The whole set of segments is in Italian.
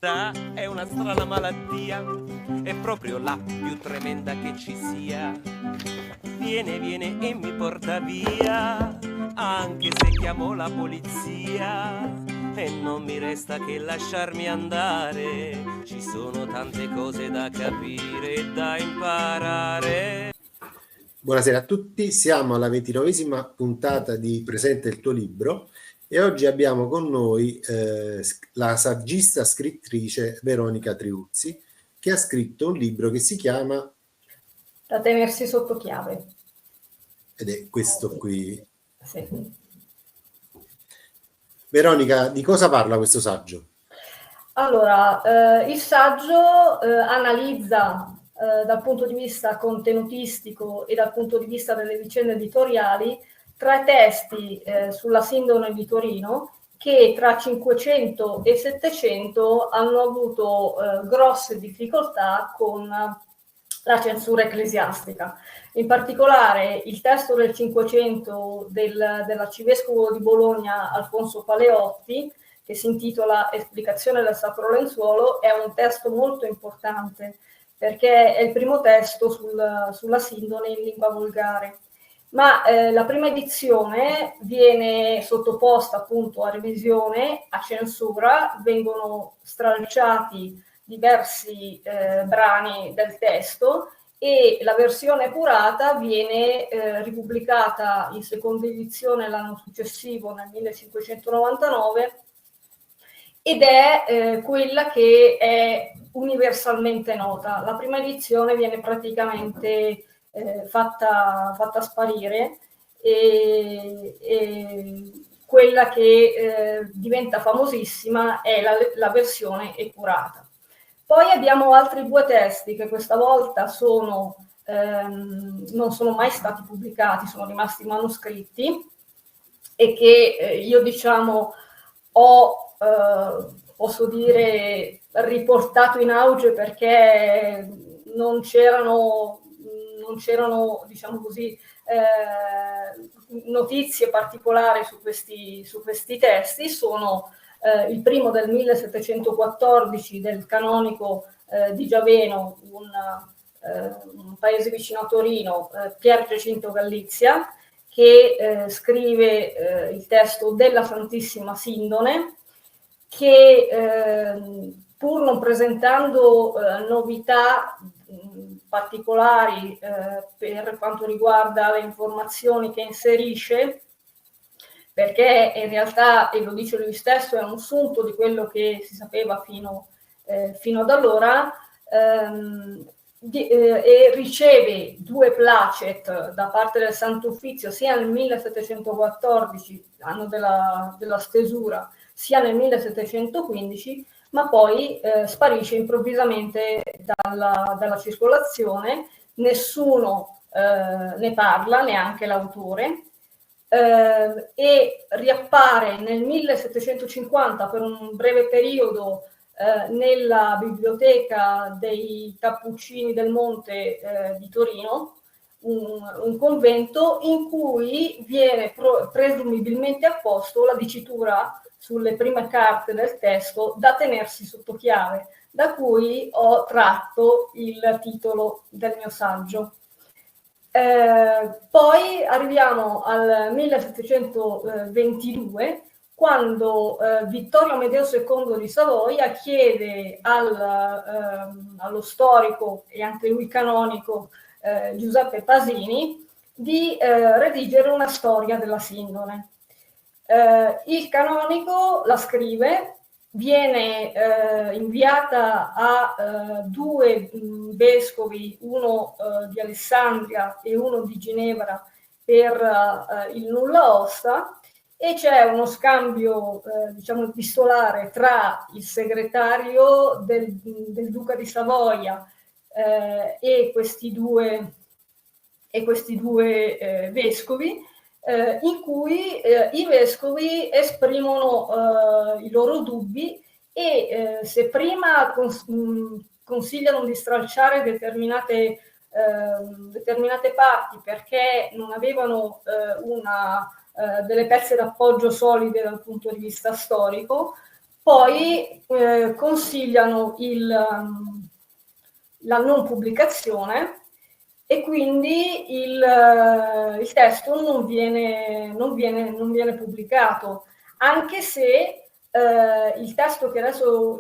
È una strana malattia, è proprio la più tremenda che ci sia. Viene e mi porta via, anche se chiamo la polizia. E non mi resta che lasciarmi andare, ci sono tante cose da capire e da imparare. Buonasera a tutti, siamo alla 29esima puntata di Presenta il tuo libro e oggi abbiamo con noi la saggista scrittrice Veronica Triuzzi, che ha scritto un libro che si chiama Da tenersi sotto chiave. ed è questo qui. Sì. Veronica, di cosa parla questo saggio? Allora, il saggio analizza dal punto di vista contenutistico e dal punto di vista delle vicende editoriali tre testi sulla Sindone di Torino che tra 500 e 700 hanno avuto grosse difficoltà con la censura ecclesiastica. In particolare il testo del 500 dell'arcivescovo di Bologna Alfonso Paleotti, che si intitola Esplicazione del Sacro Lenzuolo, è un testo molto importante perché è il primo testo sulla Sindone in lingua volgare. Ma la prima edizione viene sottoposta appunto a revisione, a censura, vengono stralciati diversi brani del testo e la versione curata viene ripubblicata in seconda edizione l'anno successivo, nel 1599, ed è quella che è universalmente nota. La prima edizione viene praticamente fatta sparire e quella che diventa famosissima è la versione epurata. Poi abbiamo altri due testi che questa volta non sono mai stati pubblicati, sono rimasti manoscritti e che io diciamo ho, posso dire, riportato in auge perché non c'erano diciamo così, notizie particolari su questi testi. Sono il primo del 1714 del canonico di Giaveno, un paese vicino a Torino, Pier Giacinto Galizia, che scrive il testo della Santissima Sindone, che pur non presentando novità particolari per quanto riguarda le informazioni che inserisce, perché in realtà, e lo dice lui stesso, è un sunto di quello che si sapeva fino ad allora, e riceve due placet da parte del Santo Uffizio sia nel 1714, anno della stesura, sia nel 1715, ma poi sparisce improvvisamente dalla circolazione, nessuno ne parla, neanche l'autore, e riappare nel 1750 per un breve periodo nella biblioteca dei Cappuccini del Monte di Torino, un convento in cui viene presumibilmente apposto la dicitura sulle prime carte del testo da tenersi sotto chiave, da cui ho tratto il titolo del mio saggio. Poi arriviamo al 1722, quando Vittorio Amedeo II di Savoia chiede allo storico e anche lui canonico Giuseppe Pasini di redigere una storia della Sindone. Il canonico la scrive, viene inviata a due vescovi, uno di Alessandria e uno di Ginevra, per il nulla osta, e c'è uno scambio diciamo epistolare tra il segretario del duca di Savoia e questi due vescovi, in cui i vescovi esprimono i loro dubbi e se prima consigliano di stralciare determinate parti perché non avevano delle pezze d'appoggio solide dal punto di vista storico, poi consigliano la non pubblicazione e quindi il testo non viene pubblicato, anche se il testo che adesso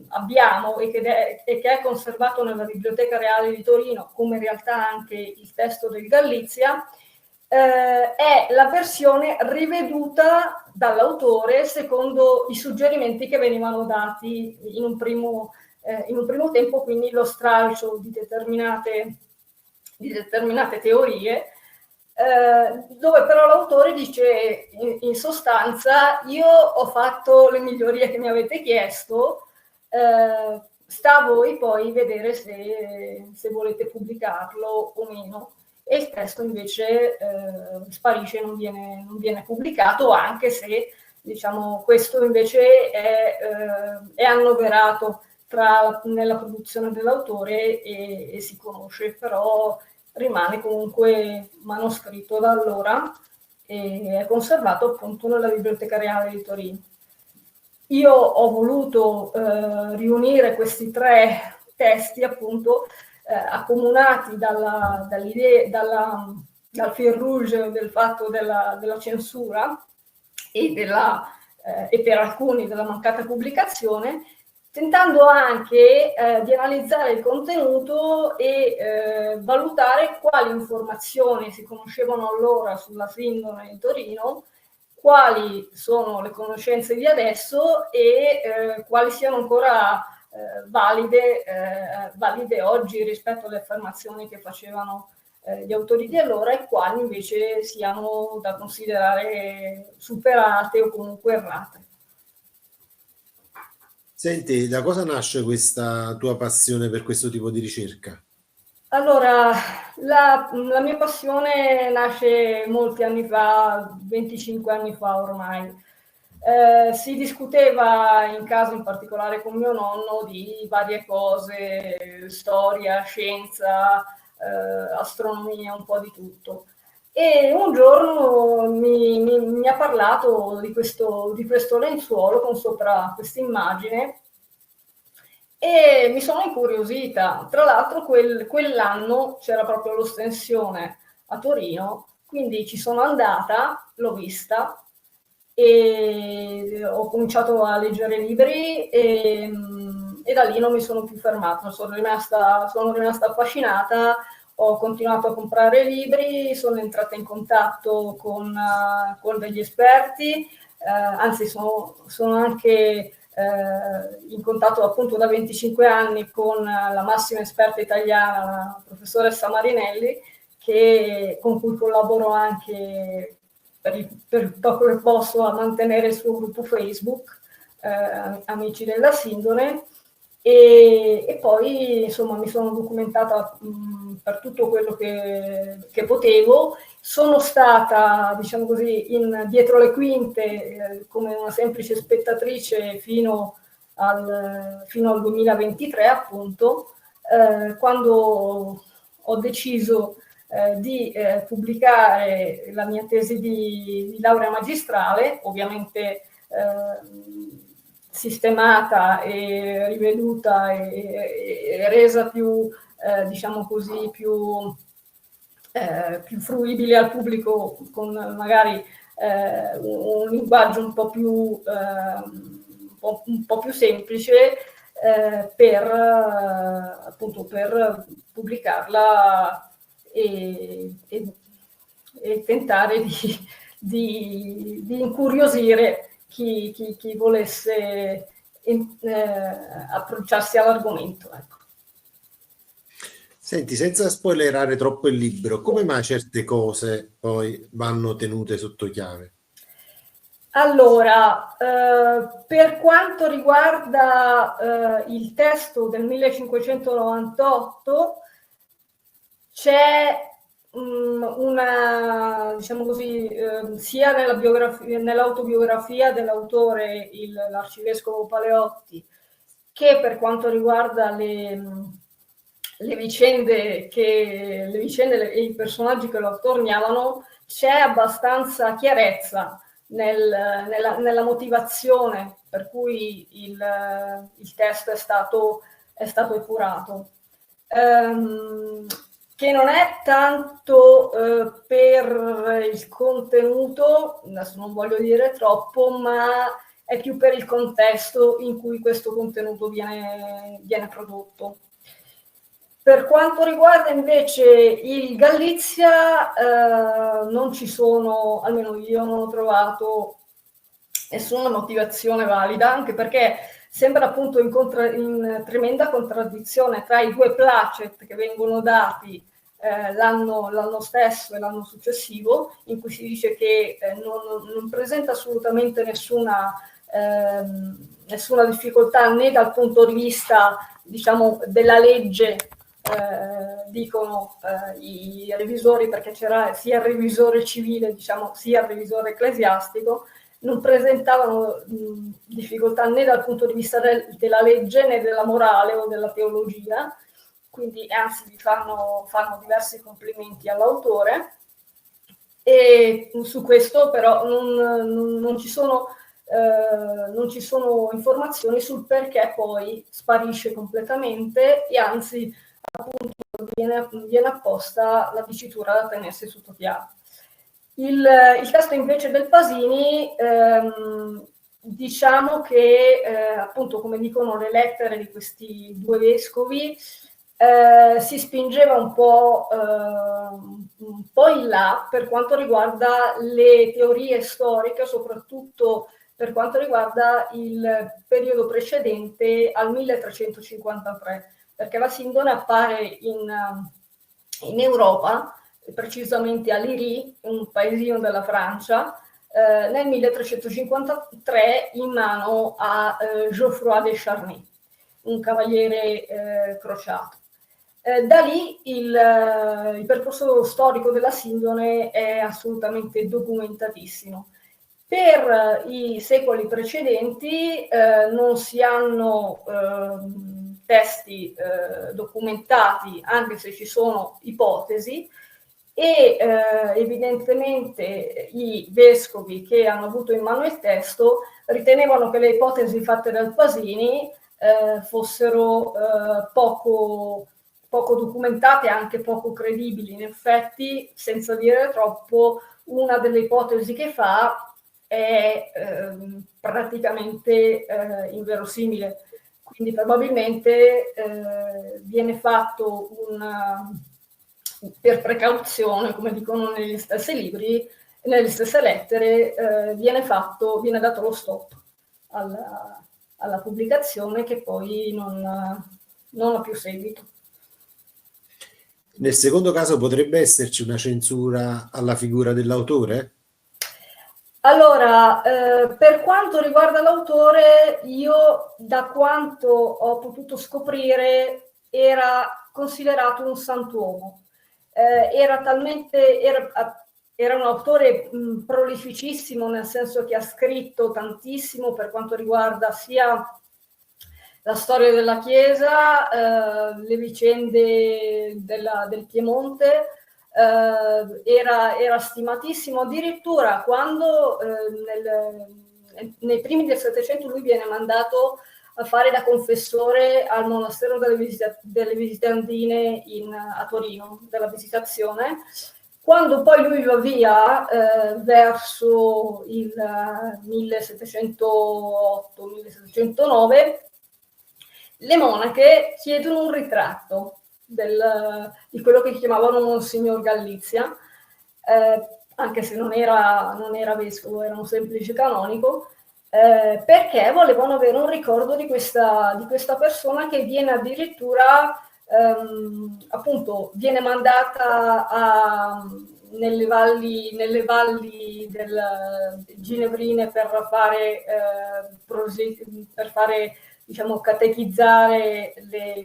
abbiamo e che è conservato nella Biblioteca Reale di Torino, come in realtà anche il testo del Galizia, è la versione riveduta dall'autore secondo i suggerimenti che venivano dati in un primo tempo, quindi lo stralcio di determinate teorie, dove però l'autore dice in sostanza: io ho fatto le migliorie che mi avete chiesto, sta a voi poi vedere se volete pubblicarlo o meno. E il testo invece sparisce, non viene pubblicato, anche se, diciamo, questo invece è annoverato nella produzione dell'autore e si conosce, però rimane comunque manoscritto da allora e è conservato appunto nella Biblioteca Reale di Torino. Io ho voluto riunire questi 3 testi appunto accomunati dal fil rouge del fatto della censura e per alcuni della mancata pubblicazione, tentando anche di analizzare il contenuto e valutare quali informazioni si conoscevano allora sulla sindrome di Torino, quali sono le conoscenze di adesso e quali siano ancora valide oggi rispetto alle affermazioni che facevano gli autori di allora e quali invece siano da considerare superate o comunque errate. Senti, da cosa nasce questa tua passione per questo tipo di ricerca? Allora, la mia passione nasce molti anni fa, 25 anni fa ormai. Si discuteva in casa, in particolare con mio nonno, di varie cose, storia, scienza, astronomia, un po' di tutto. E un giorno mi ha parlato di questo lenzuolo con sopra questa immagine e mi sono incuriosita. Tra l'altro quell'anno c'era proprio l'ostensione a Torino, quindi ci sono andata, l'ho vista e ho cominciato a leggere libri e da lì non mi sono più fermata, sono rimasta affascinata, ho continuato a comprare libri, sono entrata in contatto con degli esperti, anzi sono anche in contatto appunto da 25 anni con la massima esperta italiana, la professoressa Marinelli, con cui collaboro anche per poco che posso a mantenere il suo gruppo Facebook, Amici della Sindone, e poi insomma mi sono documentata per tutto quello che potevo. Sono stata, diciamo così, dietro le quinte come una semplice spettatrice fino al 2023 appunto, quando ho deciso di pubblicare la mia tesi di laurea magistrale, ovviamente sistemata e riveduta e resa più, diciamo così, più fruibile al pubblico con magari un linguaggio un po' più semplice appunto per pubblicarla e tentare di incuriosire chi volesse approcciarsi all'argomento. Ecco. Senti, senza spoilerare troppo il libro, come mai certe cose poi vanno tenute sotto chiave? Allora, per quanto riguarda il testo del 1598, c'è una, diciamo così, sia nell'autobiografia dell'autore, l'arcivescovo Paleotti, che per quanto riguarda le vicende e i personaggi che lo attorniavano, c'è abbastanza chiarezza nella motivazione per cui il testo è stato epurato, che non è tanto per il contenuto, adesso non voglio dire troppo, ma è più per il contesto in cui questo contenuto viene prodotto. Per quanto riguarda invece il Galizia, non ci sono, almeno io non ho trovato nessuna motivazione valida, anche perché sembra appunto in tremenda contraddizione tra i due placet che vengono dati l'anno stesso e l'anno successivo, in cui si dice che non presenta assolutamente nessuna difficoltà né dal punto di vista, diciamo, della legge, dicono i revisori, perché c'era sia il revisore civile, diciamo, sia il revisore ecclesiastico, non presentavano difficoltà né dal punto di vista della legge né della morale o della teologia, quindi anzi vi fanno diversi complimenti all'autore, e su questo però non ci sono informazioni sul perché poi sparisce completamente, e anzi appunto viene apposta la dicitura da tenersi sotto chiave. Il testo invece del Pasini, diciamo che appunto, come dicono le lettere di questi due vescovi, si spingeva un po' in là per quanto riguarda le teorie storiche, soprattutto per quanto riguarda il periodo precedente al 1353, perché la Sindone appare in Europa, precisamente a Liry, un paesino della Francia, nel 1353 in mano a Geoffroy de Charny, un cavaliere crociato. Da lì il percorso storico della Sindone è assolutamente documentatissimo. Per i secoli precedenti non si hanno testi documentati, anche se ci sono ipotesi, e evidentemente i vescovi che hanno avuto in mano il testo ritenevano che le ipotesi fatte dal Pasini fossero poco documentate, anche poco credibili. In effetti, senza dire troppo, una delle ipotesi che fa è praticamente inverosimile, quindi probabilmente viene fatto per precauzione, come dicono negli stessi libri, nelle stesse lettere, viene dato lo stop alla pubblicazione, che poi non ha più seguito. Nel secondo caso potrebbe esserci una censura alla figura dell'autore? Allora, per quanto riguarda l'autore, io da quanto ho potuto scoprire era considerato un santuomo. Era un autore prolificissimo, nel senso che ha scritto tantissimo per quanto riguarda sia la storia della Chiesa, le vicende del Piemonte. Era stimatissimo, addirittura quando nei primi del Settecento lui viene mandato a fare da confessore al monastero delle Visitandine a Torino, della Visitazione. Quando poi lui va via verso il 1708-1709, le monache chiedono un ritratto di quello che chiamavano Monsignor Galizia, anche se non era vescovo, era un semplice canonico, perché volevano avere un ricordo di questa persona che viene addirittura appunto viene mandata nelle valli del Ginevrine per fare diciamo catechizzare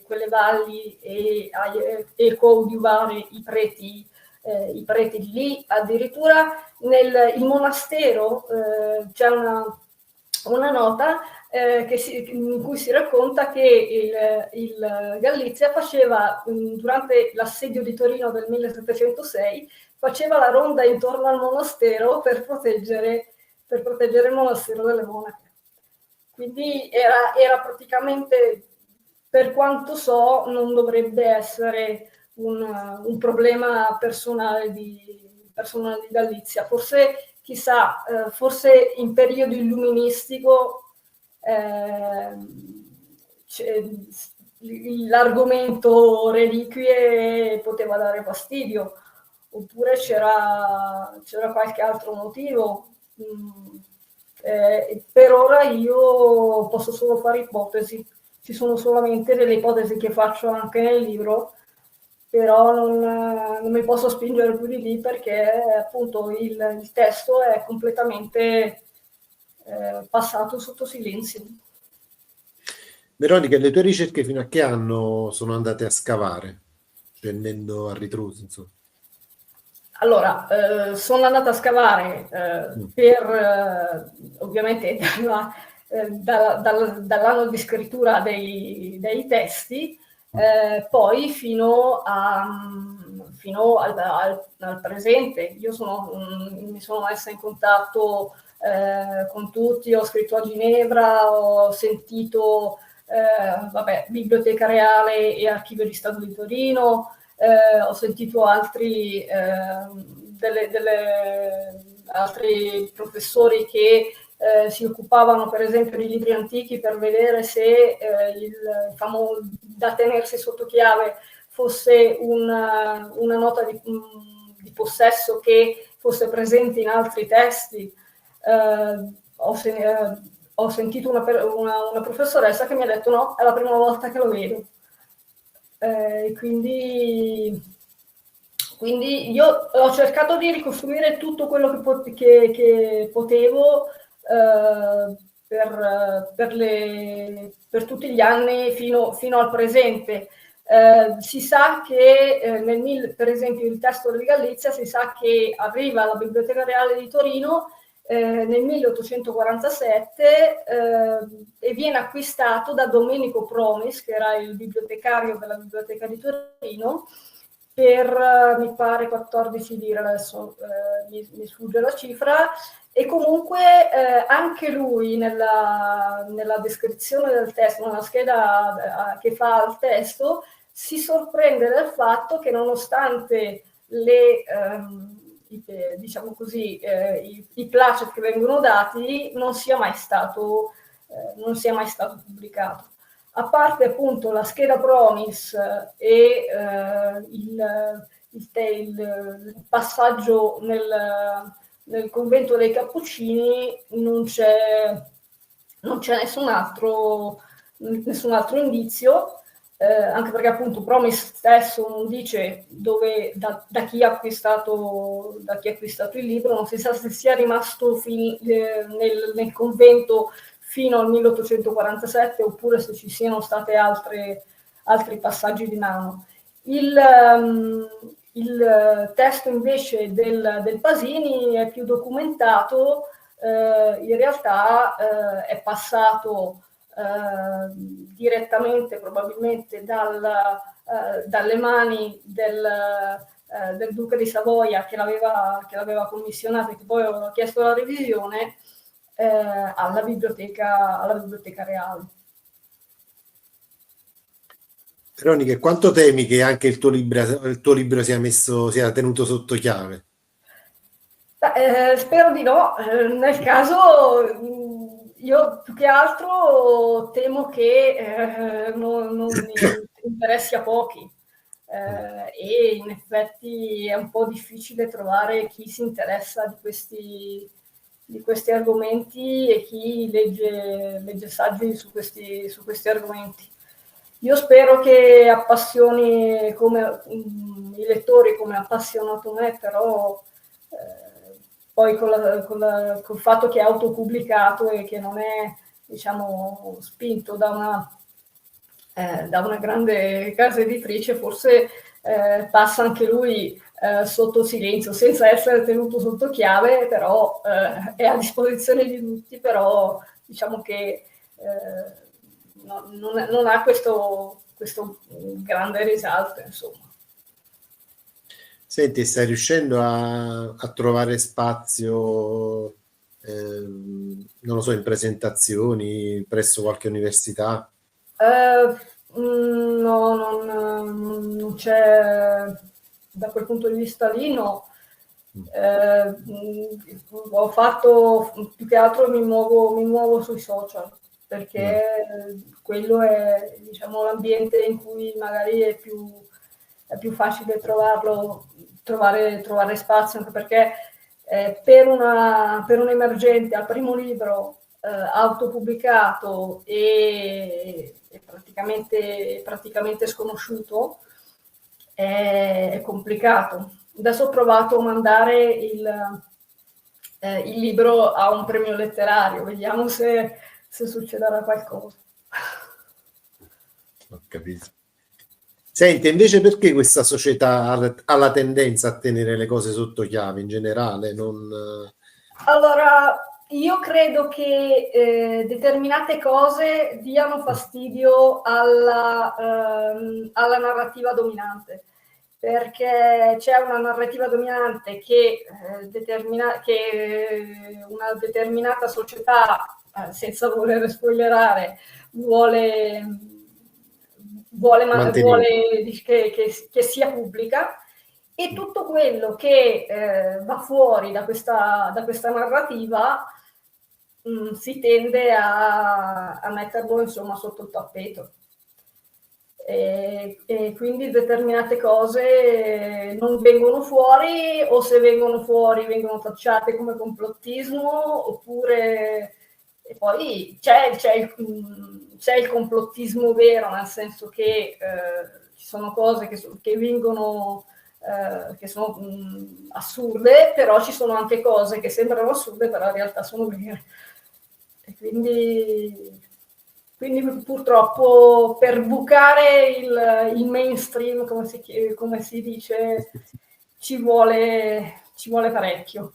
quelle valli e coadiuvare i preti di lì. Addirittura il monastero c'è una nota in cui si racconta che il Galizia faceva, durante l'assedio di Torino del 1706, faceva la ronda intorno al monastero per proteggere per proteggere il monastero delle monache. Quindi era praticamente, per quanto so, non dovrebbe essere un problema personale di Galizia. Forse, chissà, forse in periodo illuministico l'argomento reliquie poteva dare fastidio, oppure c'era qualche altro motivo. Per ora io posso solo fare ipotesi, ci sono solamente delle ipotesi che faccio anche nel libro, però non mi posso spingere più di lì perché appunto il testo è completamente passato sotto silenzio. Veronica, le tue ricerche fino a che anno sono andate a scavare, scendendo a ritroso, insomma? Allora, sono andata a scavare per ovviamente dall'anno di scrittura dei testi, poi fino al presente. Io mi sono messa in contatto con tutti, ho scritto a Ginevra, ho sentito Biblioteca Reale e Archivio di Stato di Torino. Ho sentito altri professori che si occupavano per esempio di libri antichi per vedere se da tenersi sotto chiave fosse una nota di possesso che fosse presente in altri testi. Ho sentito una professoressa che mi ha detto no, è la prima volta che lo vedo. Quindi io ho cercato di ricostruire tutto quello che potevo per tutti gli anni fino al presente. Si sa che per esempio il testo di Galizia si sa che arriva alla Biblioteca Reale di Torino nel 1847 e viene acquistato da Domenico Promis, che era il bibliotecario della Biblioteca di Torino, per mi pare 14 lire, adesso mi sfugge la cifra, e comunque anche lui nella descrizione del testo, nella scheda che fa al testo, si sorprende del fatto che nonostante diciamo così, i placet che vengono dati non sia mai stato pubblicato. A parte appunto la scheda Promis e il passaggio nel convento dei Cappuccini, non c'è nessun altro indizio. Anche perché appunto Promis stesso non dice da chi ha acquistato il libro, non si sa se sia rimasto nel convento fino al 1847 oppure se ci siano stati altri passaggi di mano. Il testo invece del Pasini è più documentato, in realtà è passato direttamente probabilmente dalle mani del duca di Savoia che l'aveva commissionato e che poi aveva chiesto la revisione alla biblioteca reale. Veronica, quanto temi che anche il tuo libro sia tenuto sotto chiave? Spero di no. Nel caso io più che altro temo che non interessi a pochi e in effetti è un po' difficile trovare chi si interessa di questi argomenti e chi legge saggi su questi argomenti. Io spero che appassioni come i lettori come ha appassionato me, però poi col fatto che è autopubblicato e che non è, diciamo, spinto da una grande casa editrice, forse passa anche lui sotto silenzio, senza essere tenuto sotto chiave, però è a disposizione di tutti, però diciamo che non ha questo grande risalto, insomma. Senti, stai riuscendo a trovare spazio non lo so, in presentazioni presso qualche università? No, non c'è, da quel punto di vista lì no. Ho fatto, più che altro mi muovo sui social, perché quello è, diciamo, l'ambiente in cui magari è più facile trovare spazio, anche perché per un emergente al primo libro autopubblicato e praticamente sconosciuto è complicato. Adesso ho provato a mandare il libro a un premio letterario, vediamo se succederà qualcosa. Ho capito. Senti, invece perché questa società ha la tendenza a tenere le cose sotto chiave in generale? Allora, io credo che determinate cose diano fastidio alla narrativa dominante, perché c'è una narrativa dominante che una determinata società, senza voler spoilerare, vuole che sia pubblica, e tutto quello che va fuori da questa narrativa si tende a metterlo, insomma, sotto il tappeto. E quindi determinate cose non vengono fuori, o se vengono fuori vengono tacciate come complottismo, oppure... E poi c'è il complottismo vero, nel senso che ci sono cose che vengono, che sono assurde, però ci sono anche cose che sembrano assurde, però in realtà sono vere. E quindi purtroppo per bucare il mainstream, come si dice, ci vuole parecchio,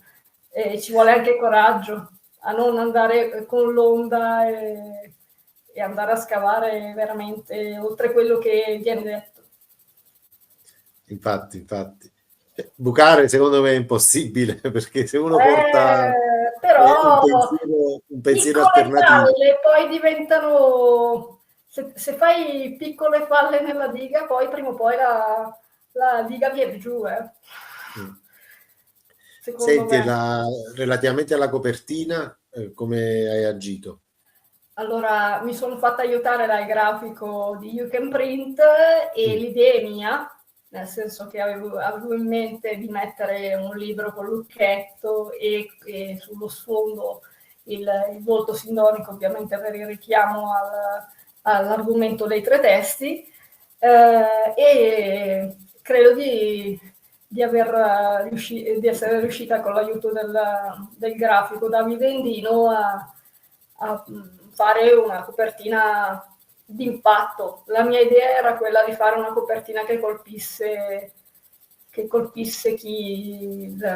e ci vuole anche coraggio a non andare con l'onda e andare a scavare veramente oltre quello che viene detto. Infatti. Bucare secondo me è impossibile, perché se uno porta però un pensiero alternativo, falle poi diventano, se fai piccole falle nella diga, poi prima o poi la diga viene giù. Senti, relativamente alla copertina, come hai agito? Allora, mi sono fatta aiutare dal grafico di You Can Print, e l'idea è mia, nel senso che avevo in mente di mettere un libro con lucchetto e sullo sfondo il volto sindonico, ovviamente per il richiamo all'argomento dei 3 testi, e credo di essere riuscita, con l'aiuto del grafico Davide Endino, a fare una copertina d'impatto. La mia idea era quella di fare una copertina che colpisse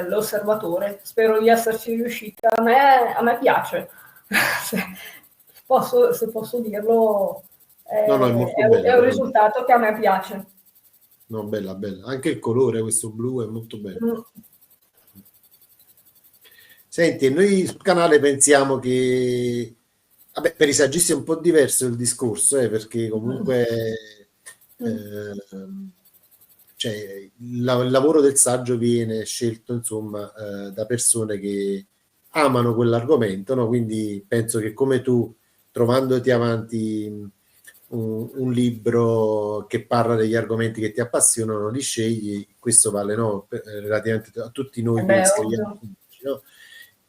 l'osservatore. Spero di esserci riuscita. A me piace, se posso dirlo, No, è molto bella, è un risultato che a me piace. No, bella. Anche il colore, questo blu, è molto bello. Senti, noi sul canale pensiamo che, vabbè, per i saggisti è un po' diverso il discorso, perché comunque cioè, il lavoro del saggio viene scelto, insomma, da persone che amano quell'argomento, no? Quindi penso che, come tu, trovandoti avanti un libro che parla degli argomenti che ti appassionano, li scegli. Questo vale, no, relativamente a tutti noi che scriviamo, no?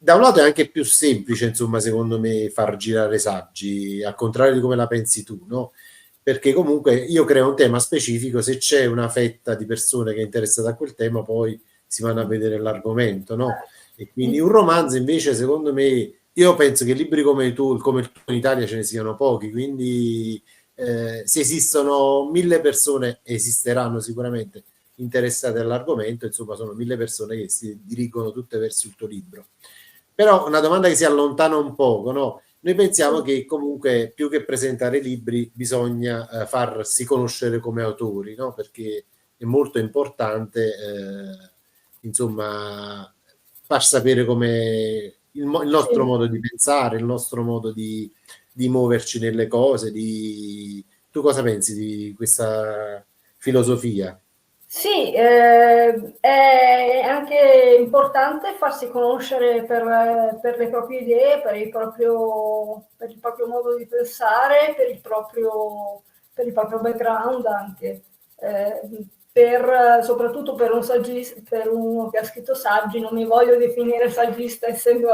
Da un lato è anche più semplice, insomma, secondo me, far girare saggi, al contrario di come la pensi tu, no? Perché comunque io creo un tema specifico, se c'è una fetta di persone che è interessata a quel tema, poi si vanno a vedere l'argomento, no? E quindi un romanzo, invece, secondo me, io penso che libri come il tuo in Italia ce ne siano pochi, quindi se esistono 1000 persone, esisteranno sicuramente, interessate all'argomento, insomma, sono 1000 persone che si dirigono tutte verso il tuo libro. Però una domanda che si allontana un poco, no? Noi pensiamo che comunque, più che presentare libri, bisogna farsi conoscere come autori, no? Perché è molto importante, insomma, far sapere come il nostro modo di pensare, il nostro modo di muoverci nelle cose. Tu cosa pensi di questa filosofia? Sì, è anche importante farsi conoscere per le proprie idee, per il proprio modo di pensare, per il proprio background anche. Soprattutto per un saggista, per uno che ha scritto saggi, non mi voglio definire saggista essendo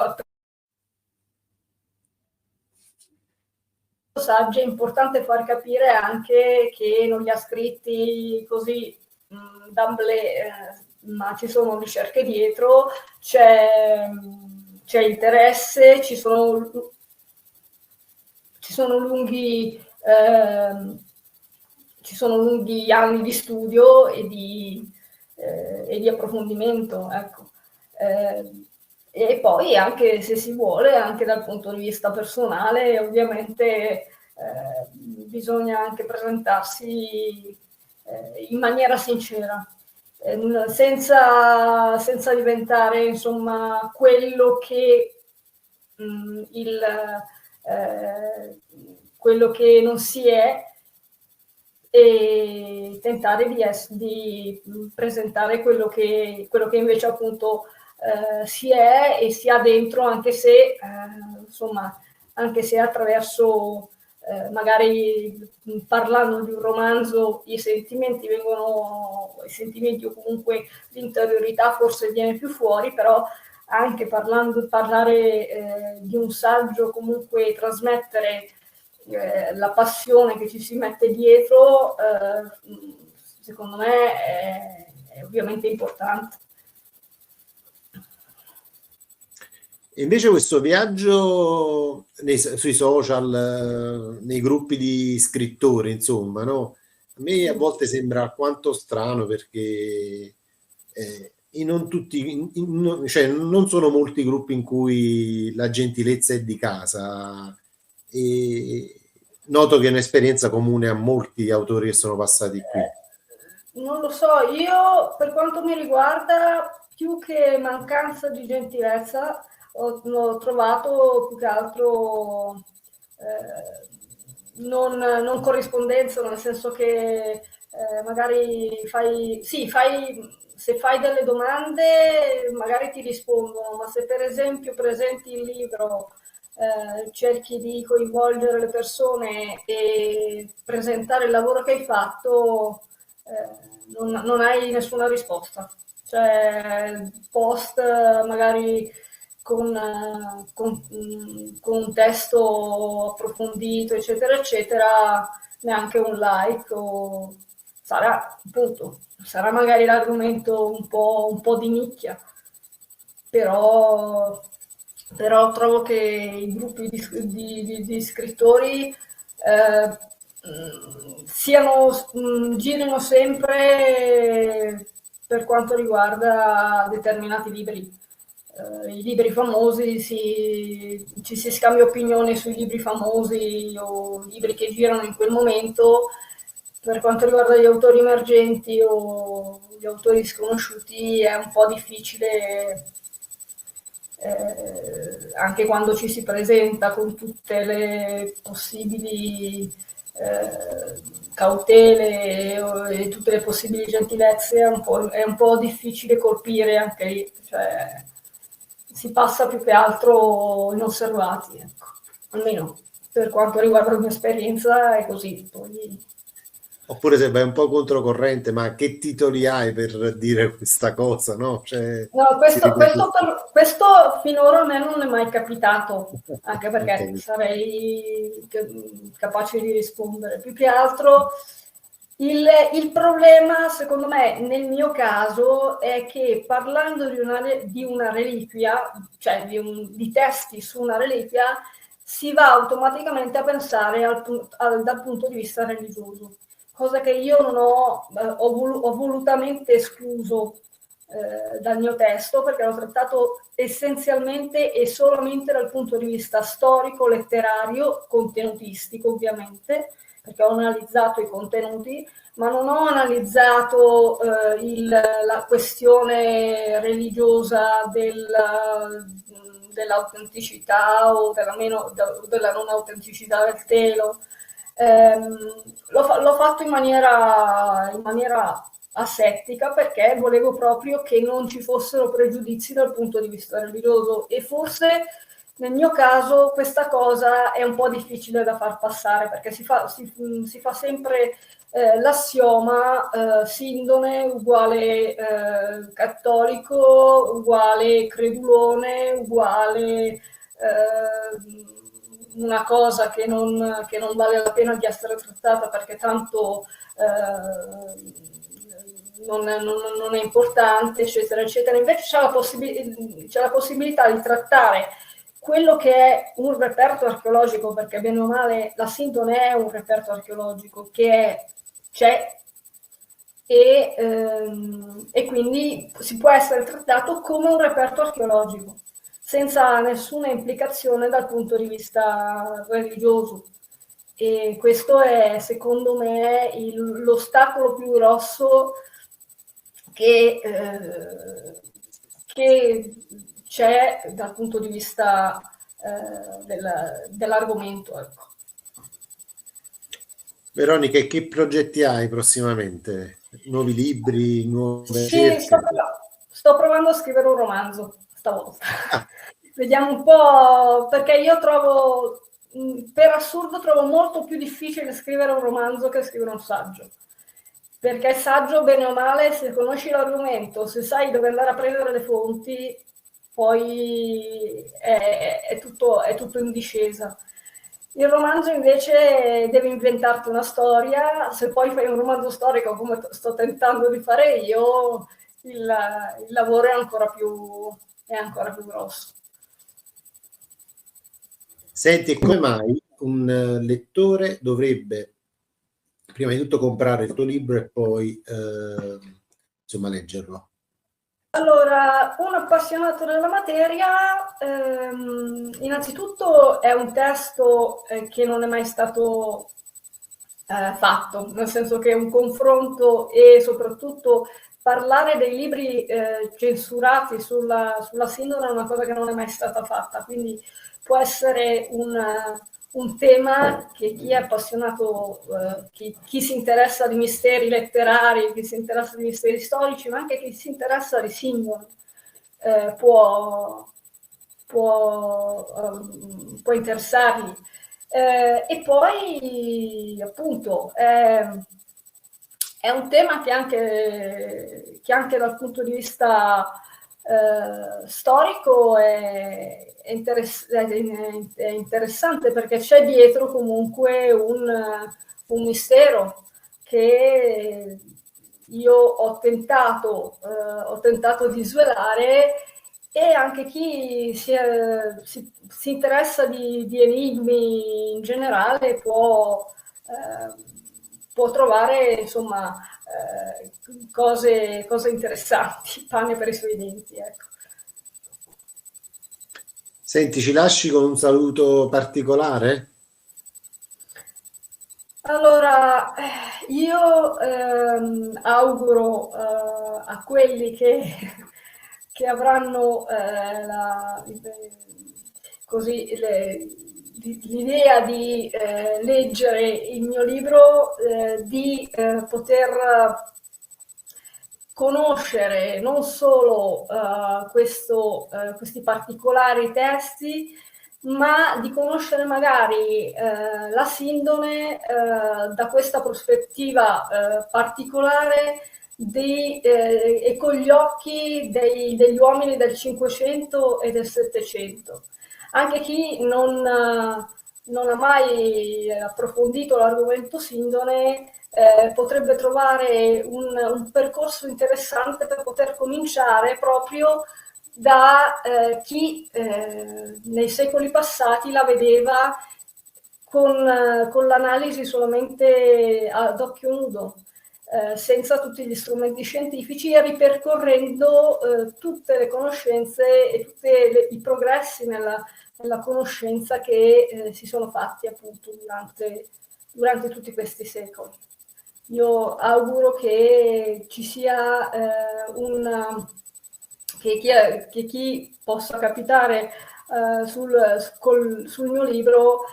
saggi, è importante far capire anche che non li ha scritti così d'amblè, ma ci sono ricerche dietro, c'è interesse, ci sono lunghi anni di studio e di approfondimento, ecco. E poi anche, se si vuole, anche dal punto di vista personale, ovviamente bisogna anche presentarsi in maniera sincera, senza diventare, insomma, quello che quello che non si è, e tentare di presentare quello che invece appunto si è e si ha dentro, anche se insomma, anche se attraverso magari parlando di un romanzo i sentimenti o comunque l'interiorità forse viene più fuori, però anche parlare di un saggio, comunque trasmettere la passione che ci si mette dietro, secondo me è ovviamente importante. E invece questo viaggio sui social, nei gruppi di scrittori, insomma, no? A me a volte sembra alquanto strano, perché non tutti, cioè non sono molti gruppi in cui la gentilezza è di casa, e noto che è un'esperienza comune a molti autori che sono passati qui. Non lo so, io per quanto mi riguarda, più che mancanza di gentilezza, ho trovato più che altro non corrispondenza, nel senso che magari se fai delle domande magari ti rispondono, ma se per esempio presenti il libro, cerchi di coinvolgere le persone e presentare il lavoro che hai fatto, non hai nessuna risposta. Cioè, post magari con un testo approfondito, eccetera, eccetera, neanche un like, o sarà magari l'argomento un po' di nicchia, però trovo che i gruppi di scrittori girino sempre per quanto riguarda determinati libri. I libri famosi, ci si scambia opinioni sui libri famosi o libri che girano in quel momento. Per quanto riguarda gli autori emergenti o gli autori sconosciuti è un po' difficile, anche quando ci si presenta con tutte le possibili cautele e tutte le possibili gentilezze, è un po' difficile colpire anche lì, cioè si passa più che altro inosservati, ecco. Almeno per quanto riguarda la mia esperienza è così. Poi... Oppure se vai un po' controcorrente, ma che titoli hai per dire questa cosa, no? Cioè, no, questo finora a me non è mai capitato, anche perché sarei capace di rispondere. Più che altro il problema, secondo me, nel mio caso, è che parlando di una reliquia, cioè di testi su una reliquia, si va automaticamente a pensare dal punto di vista religioso, cosa che io non ho volutamente escluso dal mio testo, perché l'ho trattato essenzialmente e solamente dal punto di vista storico, letterario, contenutistico ovviamente, perché ho analizzato i contenuti, ma non ho analizzato la questione religiosa dell'autenticità o della non autenticità del telo. L'ho fatto in maniera asettica, perché volevo proprio che non ci fossero pregiudizi dal punto di vista religioso, e forse nel mio caso questa cosa è un po' difficile da far passare, perché si fa sempre l'assioma sindone uguale cattolico, uguale credulone, uguale una cosa che non vale la pena di essere trattata perché tanto non è importante, eccetera, eccetera. Invece c'è la possibilità di trattare quello che è un reperto archeologico, perché bene o male la Sindone è un reperto archeologico che c'è, e quindi si può essere trattato come un reperto archeologico, senza nessuna implicazione dal punto di vista religioso. E questo è, secondo me, l'ostacolo più grosso che c'è dal punto di vista dell'argomento. Ecco. Veronica, che progetti hai prossimamente? Nuovi libri, nuove Sì, ricerche? sto provando a scrivere un romanzo stavolta. Vediamo un po', perché io trovo, per assurdo, trovo molto più difficile scrivere un romanzo che scrivere un saggio. Perché il saggio, bene o male, se conosci l'argomento, se sai dove andare a prendere le fonti, poi è tutto in discesa. Il romanzo invece devi inventarti una storia, se poi fai un romanzo storico come sto tentando di fare io, il lavoro è ancora più grosso. Senti, come mai un lettore dovrebbe prima di tutto comprare il tuo libro e poi insomma leggerlo? Allora, un appassionato della materia, innanzitutto è un testo che non è mai stato fatto, nel senso che è un confronto, e soprattutto parlare dei libri censurati sulla Sindone è una cosa che non è mai stata fatta, quindi può essere un tema che chi è appassionato, chi si interessa di misteri letterari, chi si interessa di misteri storici, ma anche chi si interessa di Sindone, può interessargli. E poi appunto è un tema che anche dal punto di vista storico è interessante, perché c'è dietro comunque un mistero che io ho tentato di svelare, e anche chi si interessa di enigmi in generale può trovare, insomma, cose interessanti, pane per i suoi denti, ecco. Senti, ci lasci con un saluto particolare? Allora, io auguro a quelli che avranno l'idea di leggere il mio libro, di poter conoscere non solo questi particolari testi, ma di conoscere magari la Sindone da questa prospettiva particolare e con gli occhi degli uomini del Cinquecento e del Settecento. Anche chi non ha mai approfondito l'argomento Sindone potrebbe trovare un percorso interessante per poter cominciare proprio da chi nei secoli passati la vedeva con l'analisi solamente ad occhio nudo, senza tutti gli strumenti scientifici, e ripercorrendo tutte le conoscenze e tutti i progressi nella conoscenza che si sono fatti appunto durante tutti questi secoli. Io auguro che ci sia che chi possa capitare sul mio libro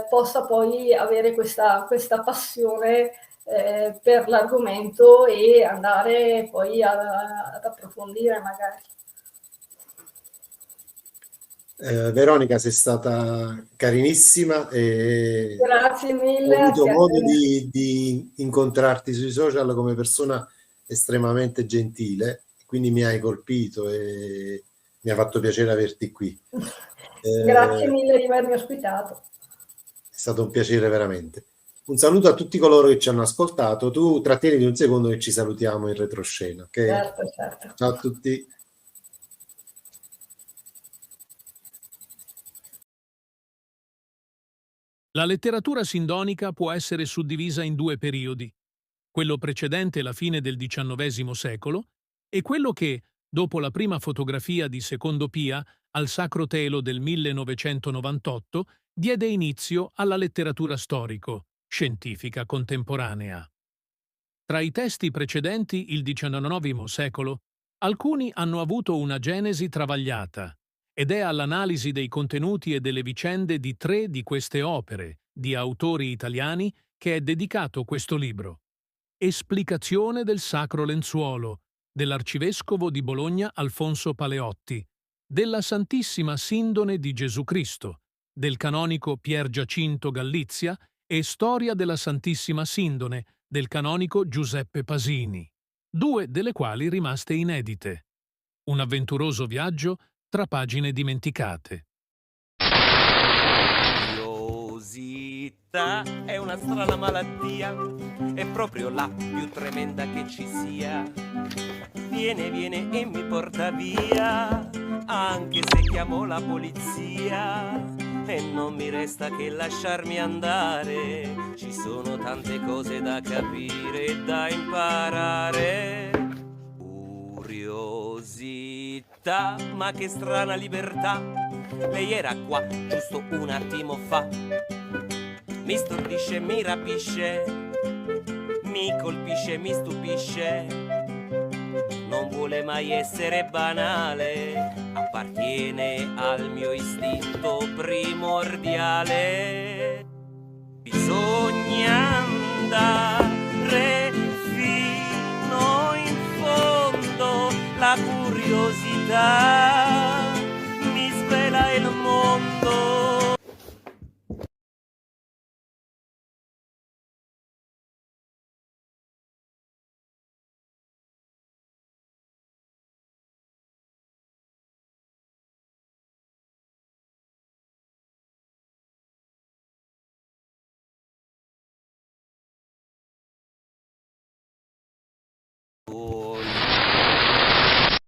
possa poi avere questa passione per l'argomento e andare poi ad approfondire magari. Veronica, sei stata carinissima e Grazie mille. ho avuto modo di incontrarti sui social come persona estremamente gentile, quindi mi hai colpito e mi ha fatto piacere averti qui. Grazie mille di avermi ospitato. È stato un piacere veramente. Un saluto a tutti coloro che ci hanno ascoltato. Tu trattieniti un secondo che ci salutiamo in retroscena, ok? Certo. Ciao a tutti. La letteratura sindonica può essere suddivisa in due periodi, quello precedente la fine del XIX secolo e quello che, dopo la prima fotografia di Secondo Pia al Sacro Telo del 1998, diede inizio alla letteratura storico-scientifica contemporanea. Tra i testi precedenti il XIX secolo, alcuni hanno avuto una genesi travagliata, ed è all'analisi dei contenuti e delle vicende di 3 di queste opere, di autori italiani, che è dedicato questo libro. Esplicazione del Sacro Lenzuolo, dell'Arcivescovo di Bologna Alfonso Paleotti, della Santissima Sindone di Gesù Cristo, del canonico Pier Giacinto Galizia e Storia della Santissima Sindone, del canonico Giuseppe Pasini, 2 delle quali rimaste inedite. Un avventuroso viaggio tra pagine dimenticate. Curiosità è una strana malattia, è proprio la più tremenda che ci sia. Viene e mi porta via, anche se chiamo la polizia. E non mi resta che lasciarmi andare, ci sono tante cose da capire e da imparare. Curiosità, ma che strana libertà, lei era qua giusto un attimo fa. Mi stordisce, mi rapisce, mi colpisce, mi stupisce. Non vuole mai essere banale, appartiene al mio istinto primordiale. Bisogna andare fino in fondo, la curiosità mi svela il mondo.